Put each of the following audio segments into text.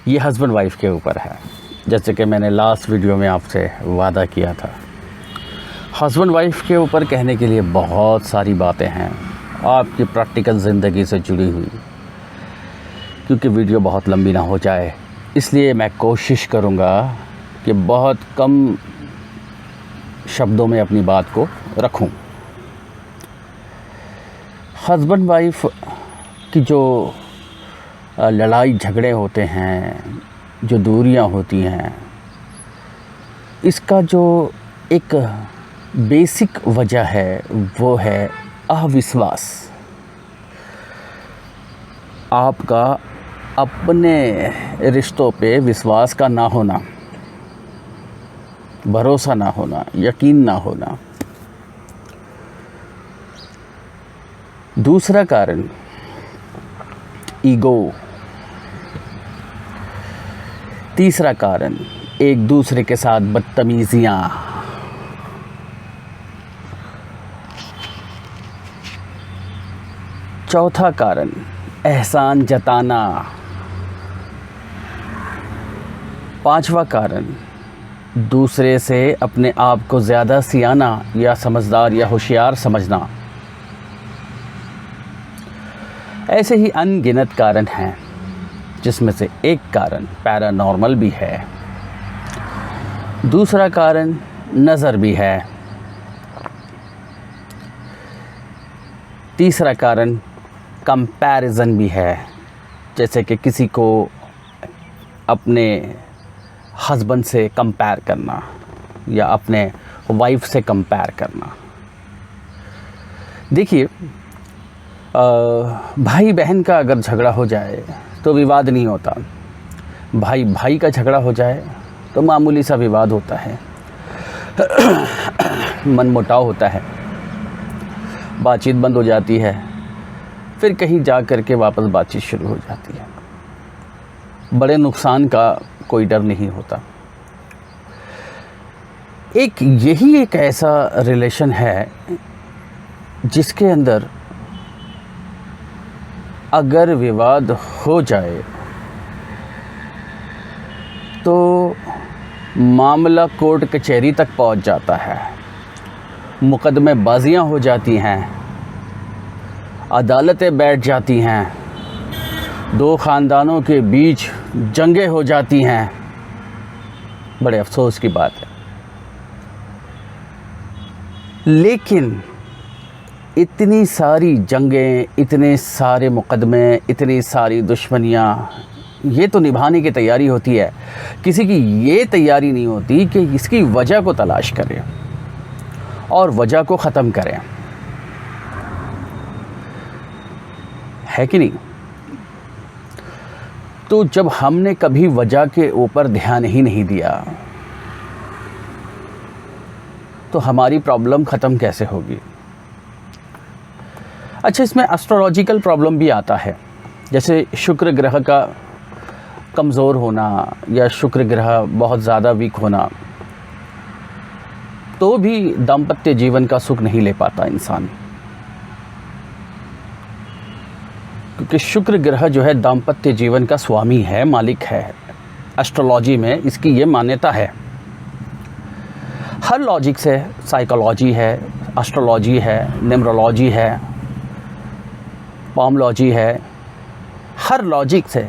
ये husband wife के ऊपर है। जैसे कि मैंने लास्ट वीडियो में आपसे वादा किया था, हस्बैंड वाइफ के ऊपर कहने के लिए बहुत सारी बातें हैं आपकी प्रैक्टिकल ज़िंदगी से जुड़ी हुई। क्योंकि वीडियो बहुत लंबी ना हो जाए, इसलिए मैं कोशिश करूँगा कि बहुत कम शब्दों में अपनी बात को रखूं। हस्बैंड वाइफ की जो लड़ाई झगड़े होते हैं, जो दूरियां होती हैं, इसका जो एक बेसिक वजह है वो है अविश्वास। आपका अपने रिश्तों पे विश्वास का ना होना, भरोसा ना होना, यकीन ना होना। दूसरा कारण ईगो। तीसरा कारण एक दूसरे के साथ बदतमीजियाँ। चौथा कारण एहसान जताना। पांचवा कारण दूसरे से अपने आप को ज़्यादा सियाना या समझदार या होशियार समझना। ऐसे ही अनगिनत कारण हैं, जिसमें से एक कारण पैरानॉर्मल भी है, दूसरा कारण नज़र भी है, तीसरा कारण कंपैरिजन भी है। जैसे कि किसी को अपने हस्बैंड से कंपेयर करना या अपने वाइफ से कंपेयर करना। देखिए, भाई बहन का अगर झगड़ा हो जाए तो विवाद नहीं होता, भाई भाई का झगड़ा हो जाए तो मामूली सा विवाद होता है, मनमुटाव होता है, बातचीत बंद हो जाती है, फिर कहीं जा कर के वापस बातचीत शुरू हो जाती है। बड़े नुकसान का कोई डर नहीं होता। यही एक ऐसा रिलेशन है जिसके अंदर अगर विवाद हो जाए तो मामला कोर्ट कचहरी तक पहुंच जाता है, मुकदमेबाजियां हो जाती हैं, अदालतें बैठ जाती हैं, दो ख़ानदानों के बीच जंगें हो जाती हैं। बड़े अफसोस की बात है। लेकिन इतनी सारी जंगें, इतने सारे मुकदमे, इतनी सारी दुश्मनियाँ, ये तो निभाने की तैयारी होती है। किसी की ये तैयारी नहीं होती कि इसकी वजह को तलाश करें और वजह को ख़त्म करें, है कि नहीं? तो जब हमने कभी वजह के ऊपर ध्यान ही नहीं दिया तो हमारी प्रॉब्लम ख़त्म कैसे होगी? अच्छा, इसमें एस्ट्रोलॉजिकल प्रॉब्लम भी आता है। जैसे शुक्र ग्रह का कमज़ोर होना या शुक्र ग्रह बहुत ज़्यादा वीक होना, तो भी दाम्पत्य जीवन का सुख नहीं ले पाता इंसान। क्योंकि शुक्र ग्रह जो है दाम्पत्य जीवन का स्वामी है, मालिक है। एस्ट्रोलॉजी में इसकी ये मान्यता है। हर लॉजिक से, साइकोलॉजी है, एस्ट्रोलॉजी है, न्यूमरोलॉजी है, पामोलॉजी है, हर लॉजिक से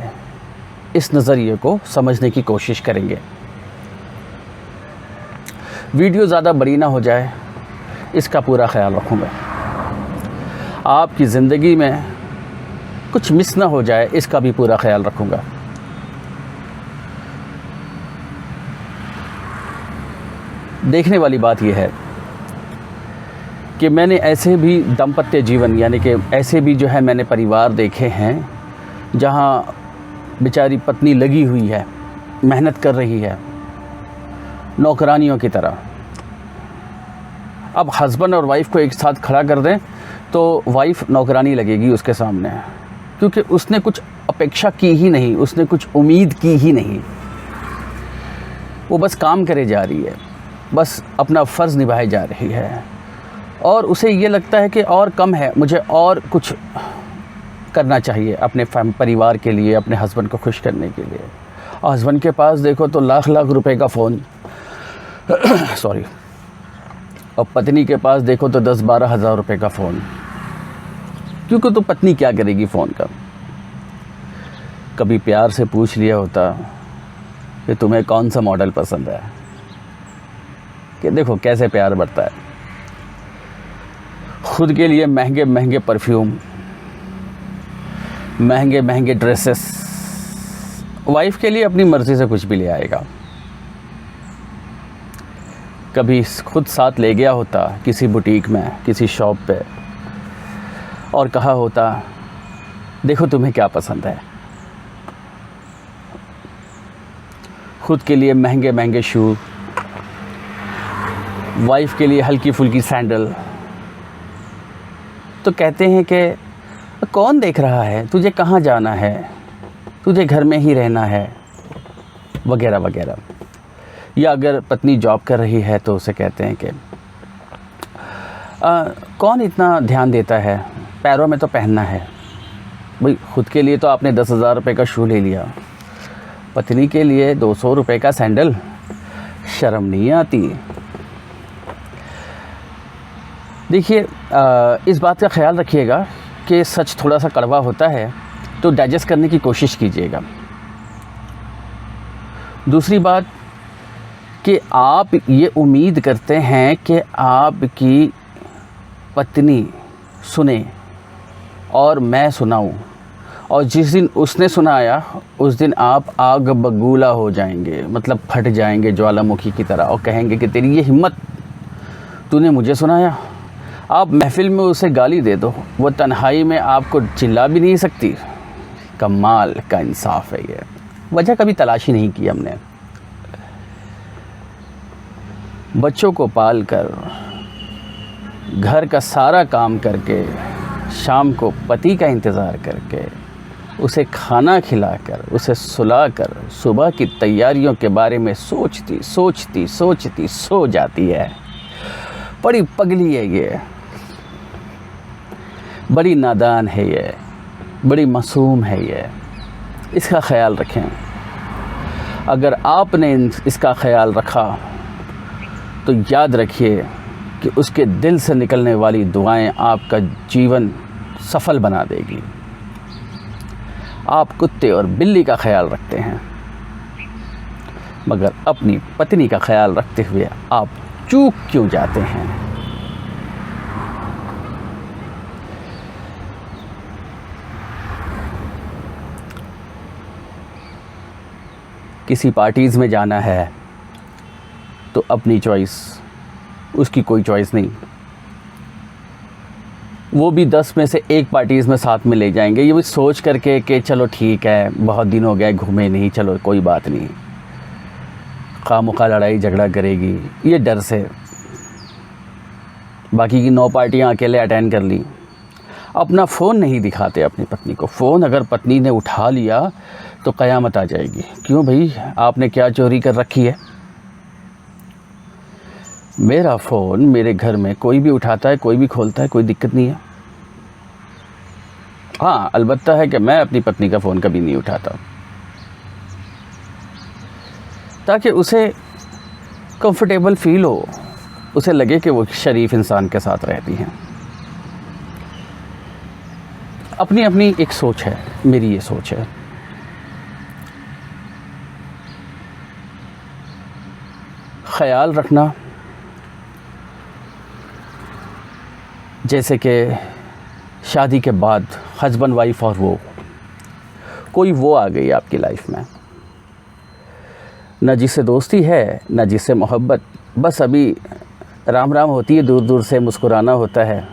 इस नज़रिए को समझने की कोशिश करेंगे। वीडियो ज़्यादा बड़ी ना हो जाए, इसका पूरा ख्याल रखूँगा। आपकी ज़िंदगी में कुछ मिस ना हो जाए, इसका भी पूरा ख्याल रखूँगा। देखने वाली बात यह है कि मैंने ऐसे भी दाम्पत्य जीवन, यानी कि ऐसे भी जो है मैंने परिवार देखे हैं जहाँ बेचारी पत्नी लगी हुई है, मेहनत कर रही है नौकरानियों की तरह। अब हस्बैंड और वाइफ को एक साथ खड़ा कर दें तो वाइफ नौकरानी लगेगी उसके सामने, क्योंकि उसने कुछ अपेक्षा की ही नहीं, उसने कुछ उम्मीद की ही नहीं। वो बस काम करे जा रही है, बस अपना फ़र्ज़ निभाए जा रही है, और उसे ये लगता है कि और कम है, मुझे और कुछ करना चाहिए अपने परिवार के लिए, अपने हस्बैंड को खुश करने के लिए। हस्बैंड के पास देखो तो लाख लाख रुपए का फ़ोन सॉरी, और पत्नी के पास देखो तो 10-12 हज़ार रुपये का फ़ोन। क्योंकि तो पत्नी क्या करेगी फ़ोन का? कभी प्यार से पूछ लिया होता कि तुम्हें कौन सा मॉडल पसंद है, कि देखो कैसे प्यार बढ़ता है। खुद के लिए महंगे महंगे परफ्यूम, महंगे महंगे ड्रेसेस, वाइफ के लिए अपनी मर्ज़ी से कुछ भी ले आएगा। कभी खुद साथ ले गया होता किसी बुटीक में, किसी शॉप पे, और कहा होता देखो तुम्हें क्या पसंद है। खुद के लिए महंगे महंगे शू, वाइफ के लिए हल्की फुल्की सैंडल। तो कहते हैं कि कौन देख रहा है, तुझे कहाँ जाना है, तुझे घर में ही रहना है, वगैरह वगैरह। या अगर पत्नी जॉब कर रही है तो उसे कहते हैं कि कौन इतना ध्यान देता है, पैरों में तो पहनना है। भाई खुद के लिए तो आपने 10,000 रुपये का शू ले लिया, पत्नी के लिए 200 रुपये का सैंडल, शर्म नहीं आती? देखिए, इस बात का ख्याल रखिएगा कि सच थोड़ा सा कड़वा होता है, तो डाइजेस्ट करने की कोशिश कीजिएगा। दूसरी बात कि आप ये उम्मीद करते हैं कि आपकी पत्नी सुने और मैं सुनाऊं, और जिस दिन उसने सुनाया उस दिन आप आग बबूला हो जाएंगे, मतलब फट जाएंगे ज्वालामुखी की तरह, और कहेंगे कि तेरी ये हिम्मत, तूने मुझे सुनाया। आप महफिल में उसे गाली दे दो, वो तन्हाई में आपको चिल्ला भी नहीं सकती। कमाल का इंसाफ है ये। वजह कभी तलाशी नहीं की हमने। बच्चों को पाल कर, घर का सारा काम करके, शाम को पति का इंतज़ार करके, उसे खाना खिलाकर, उसे सुलाकर, सुबह की तैयारियों के बारे में सोचती सोचती सोचती सो जाती है। बड़ी पगली है ये, बड़ी नादान है ये, बड़ी मासूम है ये। इसका ख्याल रखें। अगर आपने इसका ख्याल रखा तो याद रखिए कि उसके दिल से निकलने वाली दुआएं आपका जीवन सफल बना देगी। आप कुत्ते और बिल्ली का ख्याल रखते हैं, मगर अपनी पत्नी का ख्याल रखते हुए आप चूक क्यों जाते हैं? किसी पार्टीज़ में जाना है तो अपनी चॉइस, उसकी कोई चॉइस नहीं। वो भी 10 में से 1 पार्टीज़ में साथ में ले जाएंगे, ये भी सोच करके कि चलो ठीक है, बहुत दिन हो गए घूमे नहीं, चलो कोई बात नहीं। खामखा लड़ाई झगड़ा करेगी ये डर से। बाकी की 9 पार्टियां अकेले अटेंड कर ली। अपना फ़ोन नहीं दिखाते अपनी पत्नी को। फ़ोन अगर पत्नी ने उठा लिया तो क़यामत आ जाएगी। क्यों भाई, आपने क्या चोरी कर रखी है? मेरा फ़ोन मेरे घर में कोई भी उठाता है, कोई भी खोलता है, कोई दिक्कत नहीं है। हाँ, अलबत्ता है कि मैं अपनी पत्नी का फ़ोन कभी नहीं उठाता, ताकि उसे कंफर्टेबल फील हो, उसे लगे कि वो शरीफ इंसान के साथ रहती हैं। अपनी अपनी एक सोच है, मेरी ये सोच है। ख्याल रखना, जैसे कि शादी के बाद हस्बैंड वाइफ और कोई वो आ गई आपकी लाइफ में, न जिससे दोस्ती है न जिससे मोहब्बत, बस अभी राम राम होती है, दूर दूर से मुस्कुराना होता है।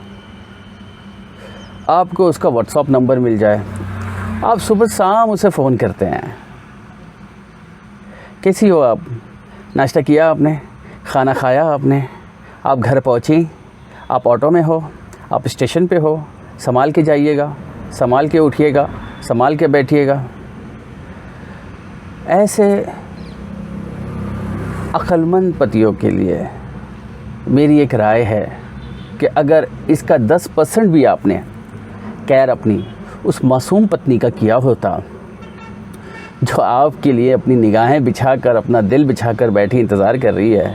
आपको उसका व्हाट्सएप नंबर मिल जाए, आप सुबह शाम उसे फ़ोन करते हैं, कैसी हो आप, नाश्ता किया आपने, खाना खाया आपने, आप घर पहुँची, आप ऑटो में हो, आप स्टेशन पे हो, संभाल के जाइएगा, संभाल के उठिएगा, संभाल के बैठिएगा। ऐसे अक्लमंद पतियों के लिए मेरी एक राय है कि अगर इसका 10% भी आपने केयर अपनी उस मासूम पत्नी का किया होता जो आपके लिए अपनी निगाहें बिछाकर, अपना दिल बिछाकर बैठी इंतज़ार कर रही है,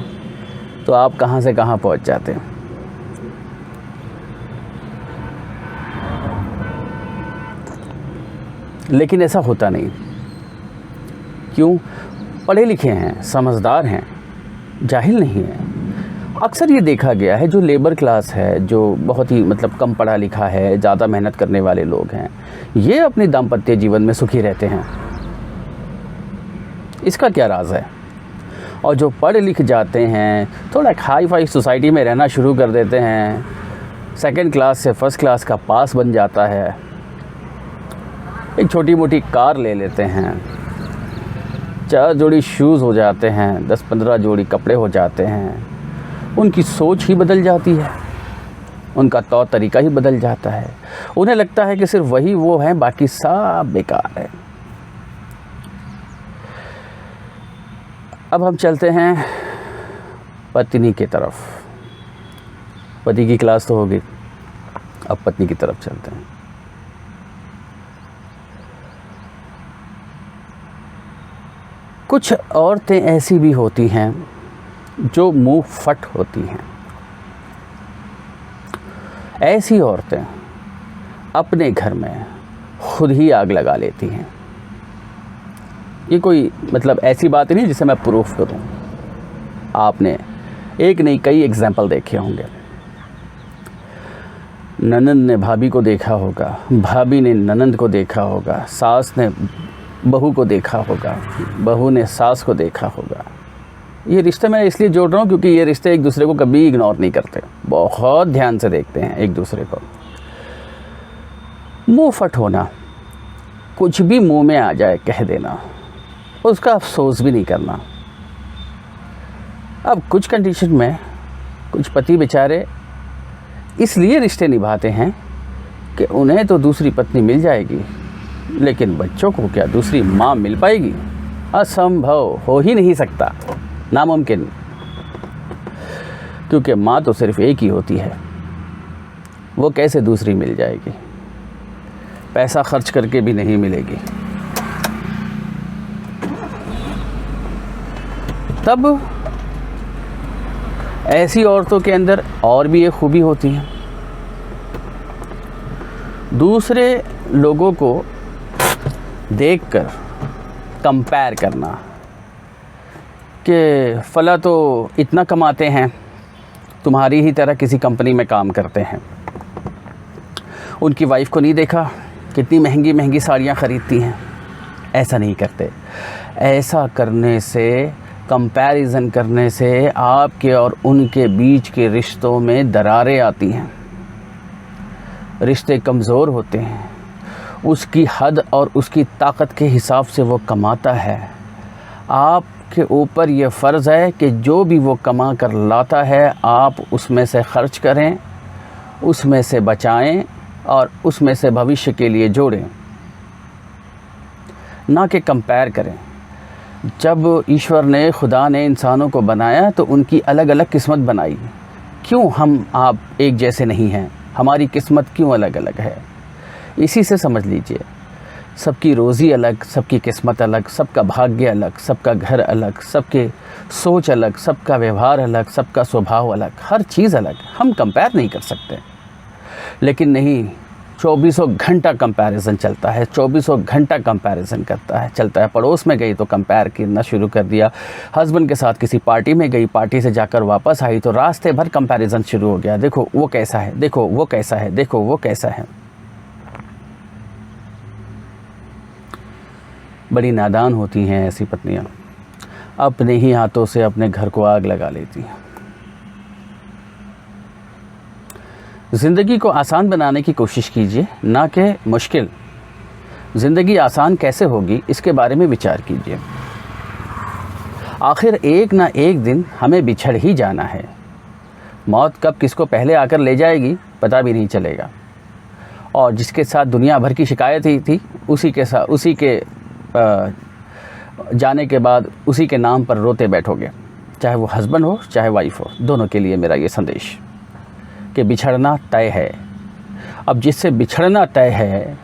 तो आप कहाँ से कहाँ पहुँच जाते हैं। लेकिन ऐसा होता नहीं। क्यों? पढ़े लिखे हैं, समझदार हैं, जाहिल नहीं हैं। अक्सर ये देखा गया है, जो लेबर क्लास है, जो बहुत ही मतलब कम पढ़ा लिखा है, ज़्यादा मेहनत करने वाले लोग हैं, ये अपने दाम्पत्य जीवन में सुखी रहते हैं। इसका क्या राज है? और जो पढ़ लिख जाते हैं, थोड़ा हाई फाई सोसाइटी में रहना शुरू कर देते हैं, सेकंड क्लास से फर्स्ट क्लास का पास बन जाता है, एक छोटी मोटी कार ले लेते हैं, 4 जोड़ी शूज़ हो जाते हैं, 10-15 जोड़ी कपड़े हो जाते हैं, उनकी सोच ही बदल जाती है, उनका तौर तरीका ही बदल जाता है। उन्हें लगता है कि सिर्फ वही वो हैं, बाकी सब बेकार है। अब हम चलते हैं पत्नी की तरफ। पति की क्लास तो होगी, अब पत्नी की तरफ चलते हैं। कुछ औरतें ऐसी भी होती हैं जो मुंह फट होती हैं। ऐसी औरतें अपने घर में खुद ही आग लगा लेती हैं। ये कोई मतलब ऐसी बात नहीं जिसे मैं प्रूफ करूं। आपने एक नहीं कई एग्जाम्पल देखे होंगे। ननंद ने भाभी को देखा होगा, भाभी ने ननंद को देखा होगा, सास ने बहू को देखा होगा, बहू ने सास को देखा होगा। ये रिश्ते मैं इसलिए जोड़ रहा हूँ क्योंकि ये रिश्ते एक दूसरे को कभी इग्नोर नहीं करते, बहुत ध्यान से देखते हैं एक दूसरे को। मुंह फट होना, कुछ भी मुंह में आ जाए कह देना, उसका अफसोस भी नहीं करना। अब कुछ कंडीशन में कुछ पति बेचारे इसलिए रिश्ते निभाते हैं कि उन्हें तो दूसरी पत्नी मिल जाएगी, लेकिन बच्चों को क्या दूसरी माँ मिल पाएगी? असंभव, हो ही नहीं सकता, नामुमकिन। क्योंकि माँ तो सिर्फ एक ही होती है, वो कैसे दूसरी मिल जाएगी? पैसा खर्च करके भी नहीं मिलेगी। तब ऐसी औरतों के अंदर और भी एक खूबी होती है, दूसरे लोगों को देखकर कंपेयर करना कि फला तो इतना कमाते हैं, तुम्हारी ही तरह किसी कंपनी में काम करते हैं, उनकी वाइफ को नहीं देखा कितनी महंगी महंगी साड़ियाँ ख़रीदती हैं। ऐसा नहीं करते। ऐसा करने से, कंपैरिजन करने से आपके और उनके बीच के रिश्तों में दरारें आती हैं, रिश्ते कमज़ोर होते हैं। उसकी हद और उसकी ताकत के हिसाब से वो कमाता है। आपके ऊपर ये फ़र्ज़ है कि जो भी वो कमा कर लाता है आप उसमें से ख़र्च करें, उसमें से बचाएं और उसमें से भविष्य के लिए जोड़ें, ना कि कंपेयर करें। जब ईश्वर ने, खुदा ने इंसानों को बनाया तो उनकी अलग अलग किस्मत बनाई। क्यों हम आप एक जैसे नहीं हैं? हमारी किस्मत क्यों अलग अलग है? इसी से समझ लीजिए, सबकी रोज़ी अलग, सबकी किस्मत अलग, सबका भाग्य अलग, सबका घर अलग, सबके सोच अलग, सबका व्यवहार अलग, सबका स्वभाव अलग, हर चीज़ अलग। हम कंपेयर नहीं कर सकते। लेकिन नहीं, 24 घंटा कंपैरिजन चलता है, 24 घंटा कंपैरिजन चलता है। पड़ोस में गई तो कंपेयर करना शुरू कर दिया, हस्बैंड के साथ किसी पार्टी में गई, पार्टी से जाकर वापस आई तो रास्ते भर कंपैरिजन शुरू हो गया। देखो वो कैसा है, देखो वो कैसा है, देखो वो कैसा है। बड़ी नादान होती हैं ऐसी पत्नियां, अपने ही हाथों से अपने घर को आग लगा लेती हैं। ज़िंदगी को आसान बनाने की कोशिश कीजिए, ना कि मुश्किल। ज़िंदगी आसान कैसे होगी इसके बारे में विचार कीजिए। आखिर एक ना एक दिन हमें बिछड़ ही जाना है। मौत कब किसको पहले आकर ले जाएगी पता भी नहीं चलेगा। और जिसके साथ दुनिया भर की शिकायत ही थी, उसी के जाने के बाद उसी के नाम पर रोते बैठोगे, चाहे वो हस्बैंड हो चाहे वाइफ हो। दोनों के लिए मेरा ये संदेश कि बिछड़ना तय है। अब जिससे बिछड़ना तय है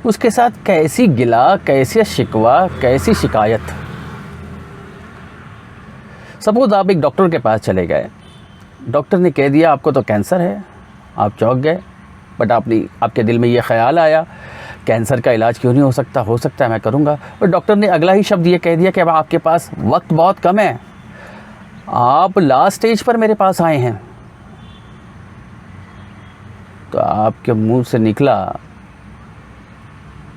उसके साथ कैसी गिला, कैसे शिकवा, कैसी शिकायत। सपोज आप एक डॉक्टर के पास चले गए, डॉक्टर ने कह दिया आपको तो कैंसर है, आप चौंक गए, बट आपके दिल में ये ख्याल आया कैंसर का इलाज क्यों नहीं हो सकता है मैं करूँगा। और डॉक्टर ने अगला ही शब्द ये कह दिया कि अब आपके पास वक्त बहुत कम है, आप लास्ट स्टेज पर मेरे पास आए हैं। तो आपके मुंह से निकला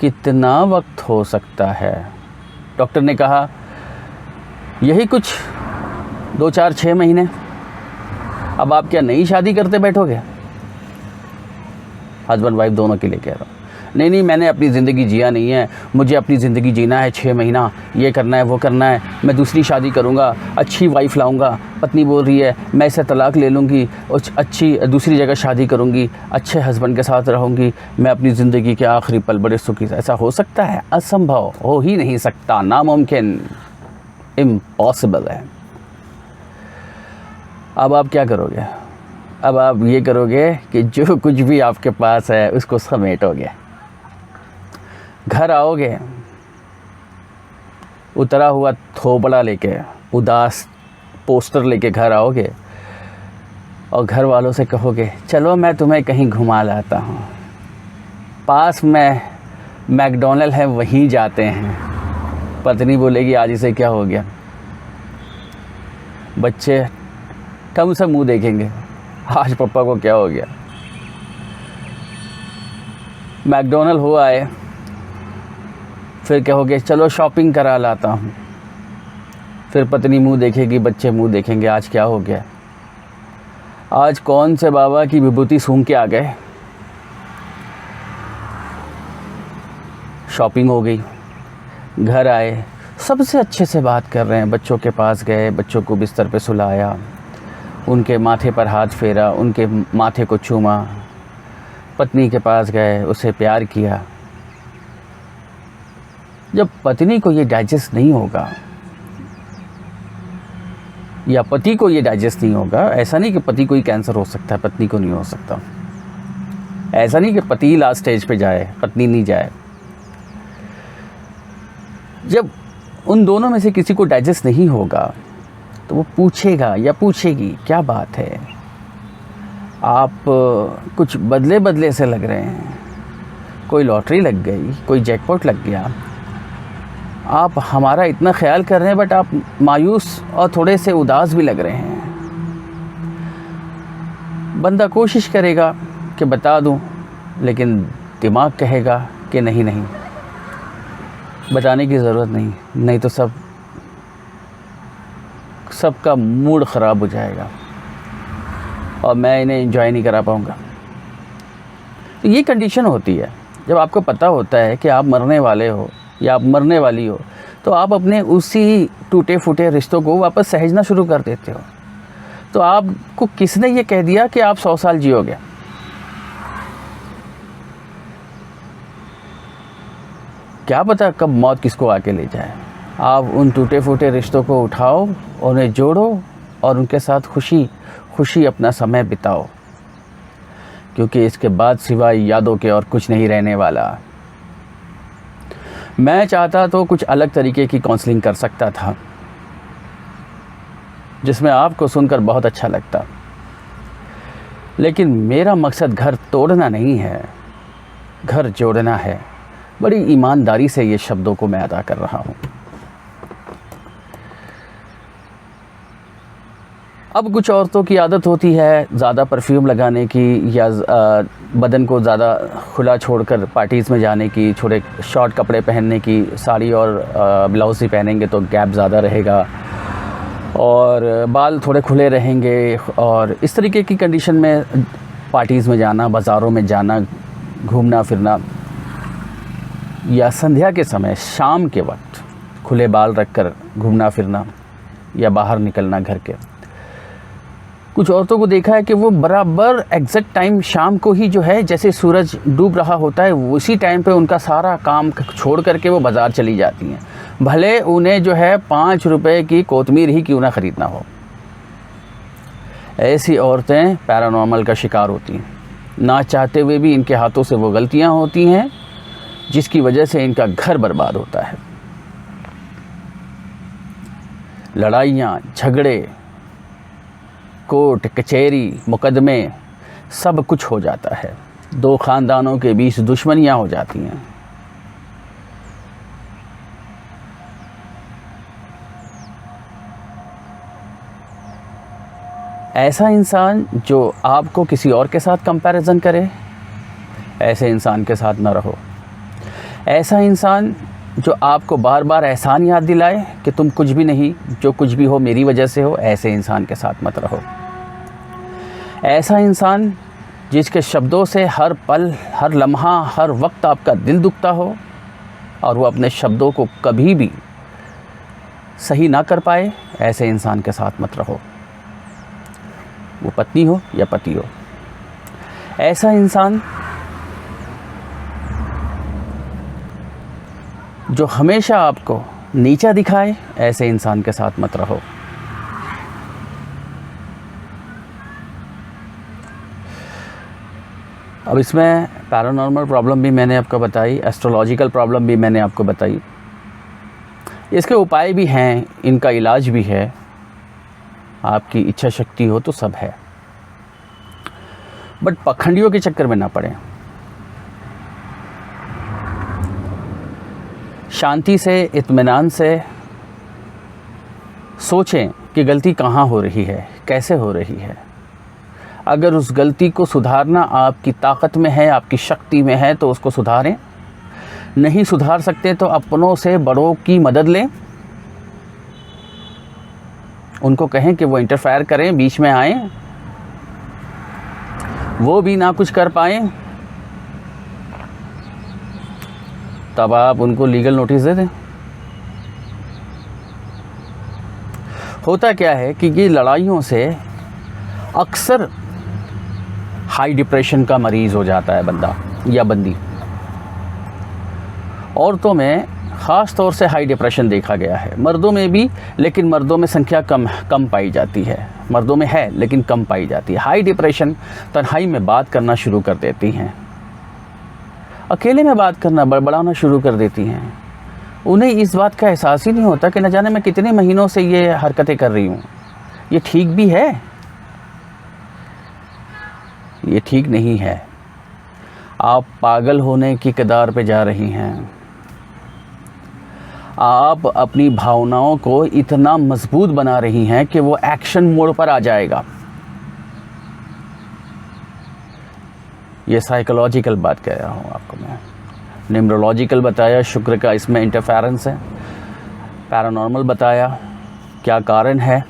कितना वक्त हो सकता है। डॉक्टर ने कहा यही कुछ 2, 4, 6 महीने। अब आप क्या नई शादी करते बैठोगे? हस्बैंड वाइफ दोनों के लिए कह रहा हूँ। नहीं, मैंने अपनी ज़िंदगी जिया नहीं है, मुझे अपनी ज़िंदगी जीना है, 6 महीना ये करना है वो करना है, मैं दूसरी शादी करूँगा, अच्छी वाइफ लाऊँगा। पत्नी बोल रही है मैं इससे तलाक ले लूँगी और अच्छी दूसरी जगह शादी करूँगी, अच्छे हस्बैंड के साथ रहूँगी, मैं अपनी ज़िंदगी के आखिरी पल बड़े सुखी से। ऐसा हो सकता है? असंभव, हो ही नहीं सकता, नामुमकिन, इम्पॉसिबल है। अब आप क्या करोगे? अब आप ये करोगे कि जो कुछ भी आपके पास है उसको समेटोगे, घर आओगे उतरा हुआ थोपड़ा लेके, उदास पोस्टर लेके घर आओगे और घर वालों से कहोगे चलो मैं तुम्हें कहीं घुमा लाता हूँ, पास में मैकडॉनल्ड है वहीं जाते हैं। पत्नी बोलेगी आज इसे क्या हो गया? बच्चे ठम से मुंह देखेंगे, आज पापा को क्या हो गया? मैकडॉनल्ड हो आए, फिर कहोगे चलो शॉपिंग करा लाता हूँ, फिर पत्नी मुंह देखेगी, बच्चे मुंह देखेंगे, आज क्या हो गया? आज कौन से बाबा की विभूति सूंघ के आ गए? शॉपिंग हो गई, घर आए, सबसे अच्छे से बात कर रहे हैं, बच्चों के पास गए, बच्चों को बिस्तर पे सुलाया, उनके माथे पर हाथ फेरा, उनके माथे को चूमा, पत्नी के पास गए, उसे प्यार किया। जब पत्नी को ये डाइजेस्ट नहीं होगा या पति को ये डाइजेस्ट नहीं होगा, ऐसा नहीं कि पति को ही कैंसर हो सकता है, पत्नी को नहीं हो सकता, ऐसा नहीं कि पति ही लास्ट स्टेज पे जाए, पत्नी नहीं जाए। जब उन दोनों में से किसी को डाइजेस्ट नहीं होगा तो वो पूछेगा या पूछेगी क्या बात है, आप कुछ बदले बदले से लग रहे हैं, कोई लॉटरी लग गई, कोई जैकपॉट लग गया, आप हमारा इतना ख्याल कर रहे हैं बट आप मायूस और थोड़े से उदास भी लग रहे हैं। बंदा कोशिश करेगा कि बता दूं, लेकिन दिमाग कहेगा कि नहीं, बताने की ज़रूरत नहीं तो सबका मूड ख़राब हो जाएगा और मैं इन्हें एंजॉय नहीं करा पाऊँगा। तो ये कंडीशन होती है जब आपको पता होता है कि आप मरने वाले हो या आप मरने वाली हो, तो आप अपने उसी टूटे फूटे रिश्तों को वापस सहेजना शुरू कर देते हो। तो आपको किसने ये कह दिया कि आप 100 साल जियोगे? क्या पता कब मौत किसको आके ले जाए। आप उन टूटे फूटे रिश्तों को उठाओ, उन्हें जोड़ो और उनके साथ खुशी अपना समय बिताओ, क्योंकि इसके बाद सिवाय यादों के और कुछ नहीं रहने वाला। मैं चाहता तो कुछ अलग तरीके की काउंसलिंग कर सकता था जिसमें आपको सुनकर बहुत अच्छा लगता, लेकिन मेरा मकसद घर तोड़ना नहीं है, घर जोड़ना है। बड़ी ईमानदारी से ये शब्दों को मैं अदा कर रहा हूँ। अब कुछ औरतों की आदत होती है ज़्यादा परफ्यूम लगाने की या बदन को ज़्यादा खुला छोड़कर पार्टीज़ में जाने की, छोटे शॉर्ट कपड़े पहनने की, साड़ी और ब्लाउज़ ही पहनेंगे तो गैप ज़्यादा रहेगा और बाल थोड़े खुले रहेंगे, और इस तरीके की कंडीशन में पार्टीज़ में जाना, बाज़ारों में जाना, घूमना फिरना, या संध्या के समय शाम के वक्त खुले बाल रखकर घूमना फिरना या बाहर निकलना घर के। कुछ औरतों को देखा है कि वो बराबर एग्जैक्ट टाइम शाम को ही जो है, जैसे सूरज डूब रहा होता है उसी टाइम पे उनका सारा काम छोड़ करके वो बाज़ार चली जाती हैं, भले उन्हें जो है 5 रुपए की कोतमीर ही क्यों ना ख़रीदना हो। ऐसी औरतें पैरानॉर्मल का शिकार होती हैं, ना चाहते हुए भी इनके हाथों से वो गलतियां होती हैं जिसकी वजह से इनका घर बर्बाद होता है। लड़ाइयाँ, झगड़े, कोर्ट कचहरी, मुकदमे, सब कुछ हो जाता है। दो ख़ानदानों के बीच दुश्मनियाँ हो जाती हैं। ऐसा इंसान जो आपको किसी और के साथ कंपैरिजन करे, ऐसे इंसान के साथ ना रहो। ऐसा इंसान जो आपको बार बार एहसान याद दिलाए कि तुम कुछ भी नहीं, जो कुछ भी हो मेरी वजह से हो, ऐसे इंसान के साथ मत रहो। ऐसा इंसान जिसके शब्दों से हर पल, हर लम्हा, हर वक्त आपका दिल दुखता हो और वो अपने शब्दों को कभी भी सही ना कर पाए, ऐसे इंसान के साथ मत रहो। वो पत्नी हो या पति हो। ऐसा इंसान जो हमेशा आपको नीचा दिखाए, ऐसे इंसान के साथ मत रहो। अब इसमें पैरानॉर्मल प्रॉब्लम भी मैंने आपको बताई, एस्ट्रोलॉजिकल प्रॉब्लम भी मैंने आपको बताई। इसके उपाय भी हैं, इनका इलाज भी है। आपकी इच्छा शक्ति हो तो सब है, बट पखंडियों के चक्कर में ना पड़े। शांति से, इत्मीनान से सोचें कि गलती कहाँ हो रही है, कैसे हो रही है। अगर उस गलती को सुधारना आपकी ताकत में है, आपकी शक्ति में है, तो उसको सुधारें। नहीं सुधार सकते तो अपनों से बड़ों की मदद लें। उनको कहें कि वो इंटरफेयर करें, बीच में आएं। वो भी ना कुछ कर पाएँ तब आप उनको लीगल नोटिस दे दें। होता क्या है कि ये लड़ाइयों से अक्सर हाई डिप्रेशन का मरीज़ हो जाता है बंदा या बंदी। औरतों में ख़ास तौर से हाई डिप्रेशन देखा गया है, मर्दों में भी, लेकिन मर्दों में संख्या कम पाई जाती है। मर्दों में है लेकिन कम पाई जाती है। हाई डिप्रेशन तन्हाई में बात करना शुरू कर देती हैं, अकेले में बात करना बड़बड़ाना शुरू कर देती हैं। उन्हें इस बात का एहसास ही नहीं होता कि न जाने मैं कितने महीनों से ये हरकतें कर रही हूँ। ये ठीक भी है? ये ठीक नहीं है। आप पागल होने की कगार पे जा रही हैं। आप अपनी भावनाओं को इतना मजबूत बना रही हैं कि वो एक्शन मोड पर आ जाएगा। ये साइकोलॉजिकल बात कह रहा हूँ आपको मैं। न्यूमरोलॉजिकल बताया, शुक्र का इसमें इंटरफेरेंस है। पैरानॉर्मल बताया क्या कारण है।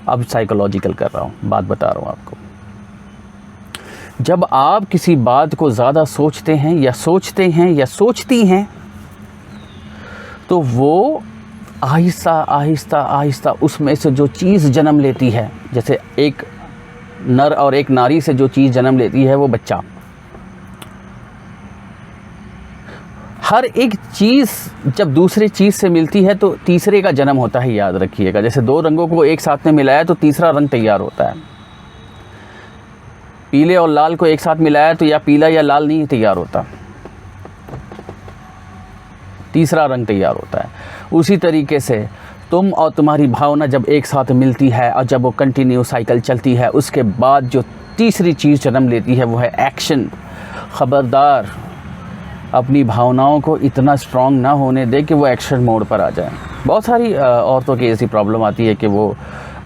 अब साइकोलॉजिकल कर रहा हूँ, बात बता रहा हूँ आपको। जब आप किसी बात को ज़्यादा सोचते हैं या सोचती हैं तो वो आहिस्ता आहिस्ता उसमें से जो चीज़ जन्म लेती है, जैसे एक नर और एक नारी से जो चीज़ जन्म लेती है वो बच्चा। हर एक चीज़ जब दूसरी चीज़ से मिलती है तो तीसरे का जन्म होता है, याद रखिएगा। जैसे दो रंगों को एक साथ में मिलाया तो तीसरा रंग तैयार होता है। पीले और लाल को एक साथ मिलाया तो या पीला या लाल नहीं तैयार होता, तीसरा रंग तैयार होता है। उसी तरीके से तुम और तुम्हारी भावना जब एक साथ मिलती है और जब वो कंटिन्यू साइकिल चलती है, उसके बाद जो तीसरी चीज़ जन्म लेती है वो है एक्शन। ख़बरदार अपनी भावनाओं को इतना स्ट्रॉन्ग ना होने दे कि वो एक्शन मोड पर आ जाए। बहुत सारी औरतों की ऐसी प्रॉब्लम आती है कि वो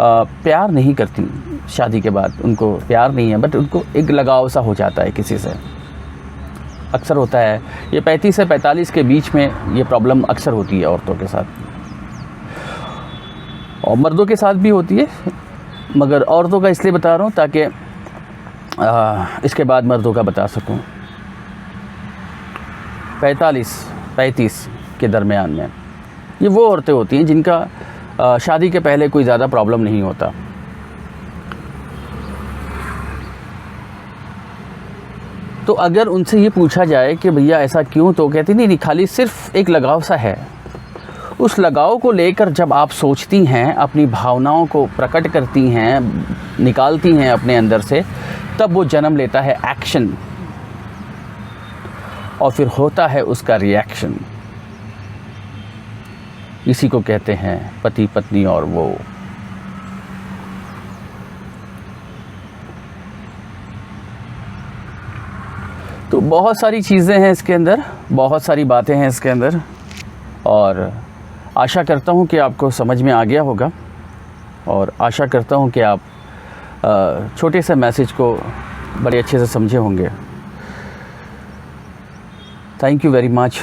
प्यार नहीं करती शादी के बाद। उनको प्यार नहीं है, बट उनको एक लगाव सा हो जाता है किसी से। अक्सर होता है ये 35 से 45 के बीच में ये प्रॉब्लम अक्सर होती है औरतों के साथ, और मर्दों के साथ भी होती है, मगर औरतों का इसलिए बता रहा हूँ ताकि इसके बाद मर्दों का बता सकूँ। 45-35 के दरमियान में ये वो औरतें होती हैं जिनका शादी के पहले कोई ज़्यादा प्रॉब्लम नहीं होता। तो अगर उनसे ये पूछा जाए कि भैया ऐसा क्यों, तो कहती नहीं, खाली सिर्फ एक लगाव सा है। उस लगाव को लेकर जब आप सोचती हैं, अपनी भावनाओं को प्रकट करती हैं, निकालती हैं अपने अंदर से, तब वो जन्म लेता है एक्शन। और फिर होता है उसका रिएक्शन। इसी को कहते हैं पति पत्नी और वो। तो बहुत सारी चीज़ें हैं इसके अंदर, बहुत सारी बातें हैं इसके अंदर, और आशा करता हूँ कि आपको समझ में आ गया होगा, और आशा करता हूँ कि आप छोटे से मैसेज को बड़े अच्छे से समझे होंगे। Thank you very much.